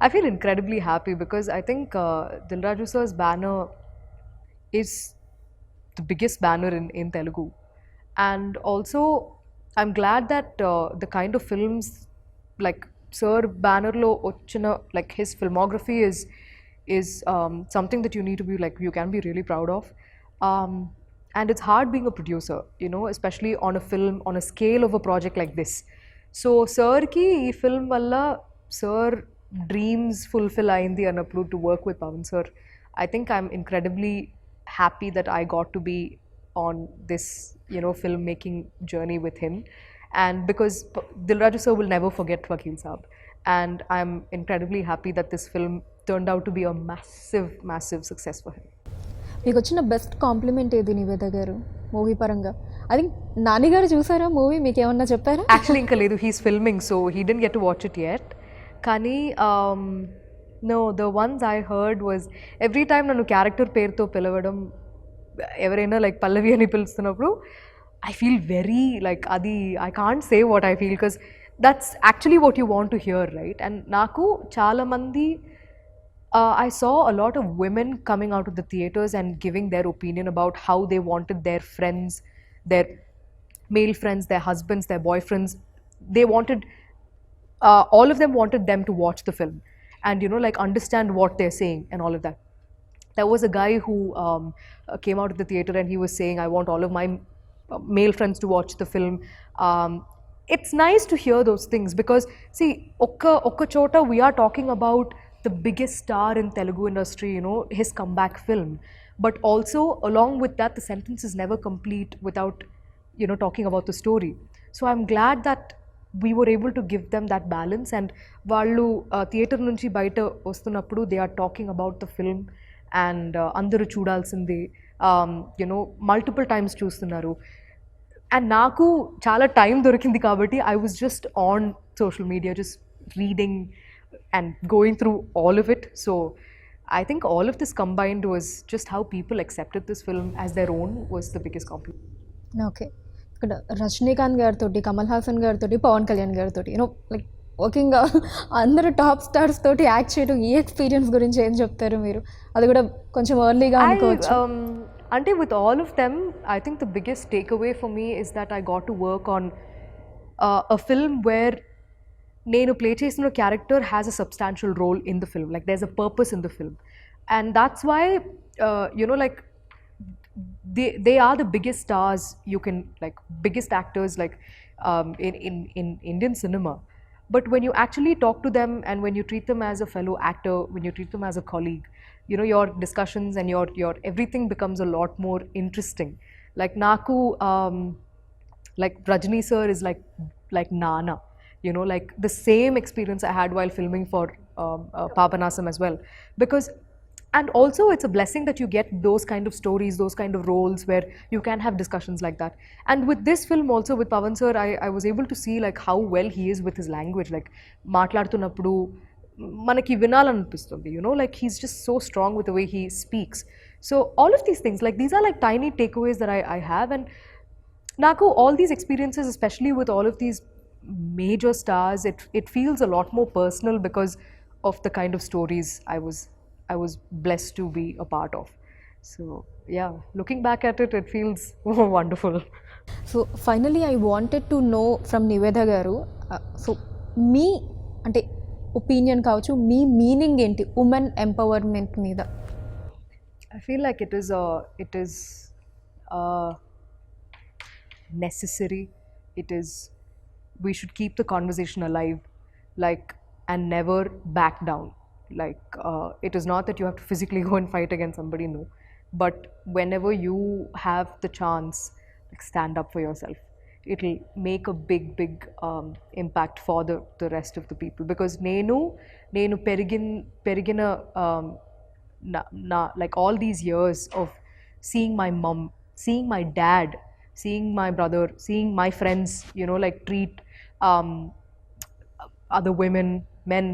I feel incredibly happy because I think Dilraju sir's banner is the biggest banner in Telugu. And also, I'm glad that the kind of films like Sir Banner lo ochina, like his filmography is something that you need to be like, you can be really proud of. Um, and it's hard being a producer, you know, especially on a film, on a scale of a project like this. So, Sir ki ee film valla Sir dreams fulfill ayindi annappudu to work with Pavan sir. I think I'm incredibly happy that I got to be on this, you know, filmmaking journey with him. And because Dilraju sir will never forget Vakil Saab. And I'm incredibly happy that this film turned out to be a massive, massive success for him. మీకు వచ్చిన best compliment ఏది నివేద గారు movie పరంగా? I think Nani గారు చూసారా movie, మీకు ఏమన్నా చెప్పారా? Actually, ఇంకా లేదు, he's filming, so he didn't get to watch it yet. కానీ no, the ones I heard was every time నన్ను క్యారెక్టర్ పేరుతో పిలవడం, ఎవరైనా లైక్ పల్లవి అని పిలుస్తున్నప్పుడు, I feel very like అది I can't say what I feel because that's actually what you want to hear, right? And నాకు చాలా మంది I saw a lot of women coming out of the theaters and giving their opinion about how they wanted their friends, their male friends, their husbands, their boyfriends. They wanted, all of them wanted them to watch the film and, you know, like understand what they're saying and all of that. There was a guy who came out of the theater and he was saying, I want all of my male friends to watch the film. It's nice to hear those things because, see, okka chota we are talking about the biggest star in Telugu industry, you know, his comeback film. But also, along with that, the sentence is never complete without, you know, talking about the story. So I'm glad that we were able to give them that balance. And వాళ్ళు theatre నుంచి బయట వస్తున్నప్పుడు they are talking about the film and అందరూ చూడాల్సింది, you know multiple times చూస్తున్నారు. And నాకు చాలా time దొరికింది కాబట్టి I was just on social media just reading and going through all of it. So I think all of this combined was just how people accepted this film as their own was the biggest compliment. Okay, ఇక్కడ రజనీకాంత్ గారితో, కమల్ హాసన్ గారితో, పవన్ కళ్యాణ్ గారితో, you know like working అందరూ top stars తోటి act చేయడం, ఈ experience గురించి ఏం చెప్తారు మీరు? అది కూడా కొంచెం ఎర్లీగా అనుకోవచ్చు. Ante with all of them, I think the biggest takeaway for me is that I got to work on a film where నేను ప్లే చేసిన character has a substantial role in the film, like there is a purpose in the film. And that's why you know like they are the biggest stars you can, like biggest actors like in Indian cinema. But when you actually talk to them and when you treat them as a fellow actor, when you treat them as a colleague, you know, your discussions and your everything becomes a lot more interesting. Like Naku, like Rajni sir is like Nana, you know, like the same experience I had while filming for Papanasam as well. Because, and also it's a blessing that you get those kind of stories, those kind of roles where you can have discussions like that. And with this film also, with Pavan sir, I was able to see like how well he is with his language. Like మాట్లాడుతున్నప్పుడు మనకి వినాలనిపిస్తుంది, you know, like he's just so strong with the way he speaks. So all of these things, like these are like tiny takeaways that I have. And Naku, all these experiences, especially with all of these major stars, it feels a lot more personal because of the kind of stories I was blessed to be a part of. So yeah, looking back at it, it feels wonderful. So finally I wanted to know from Niveda గారు, సో మీ అంటే opinion కావచ్చు, మీ meaning ఏంటి women empowerment మీద? I feel like it is necessary. It is, we should keep the conversation alive, like, and never back down. Like it is not that you have to physically go and fight against somebody, no, but whenever you have the chance, like stand up for yourself. It'll make a big impact for the rest of the people. Because nenu perigina like all these years of seeing my mom, seeing my dad, seeing my brother, seeing my friends, you know, like treat other women, men,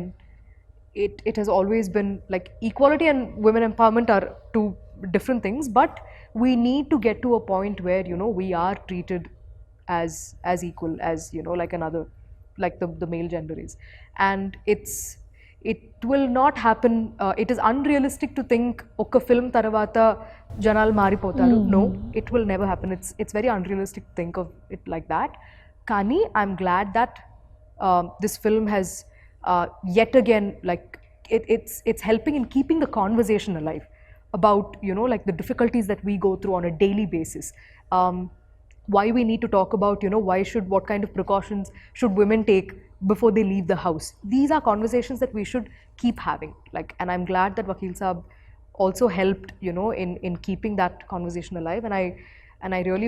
it has always been like equality and women empowerment are two different things, but we need to get to a point where, you know, we are treated as equal as, you know, like another, like the male gender is. And it will not happen. It is unrealistic to think oka film tarvata janalu maripotaru. No, it will never happen. It's very unrealistic to think of it like that. Kani I'm glad that this film has yet again, like, it's helping in keeping the conversation alive about, you know, like the difficulties that we go through on a daily basis. Why we need to talk about, you know, what kind of precautions should women take before they leave the house. These are conversations that we should keep having, like, and I'm glad that Vakil Saab also helped, you know, in keeping that conversation alive, and I really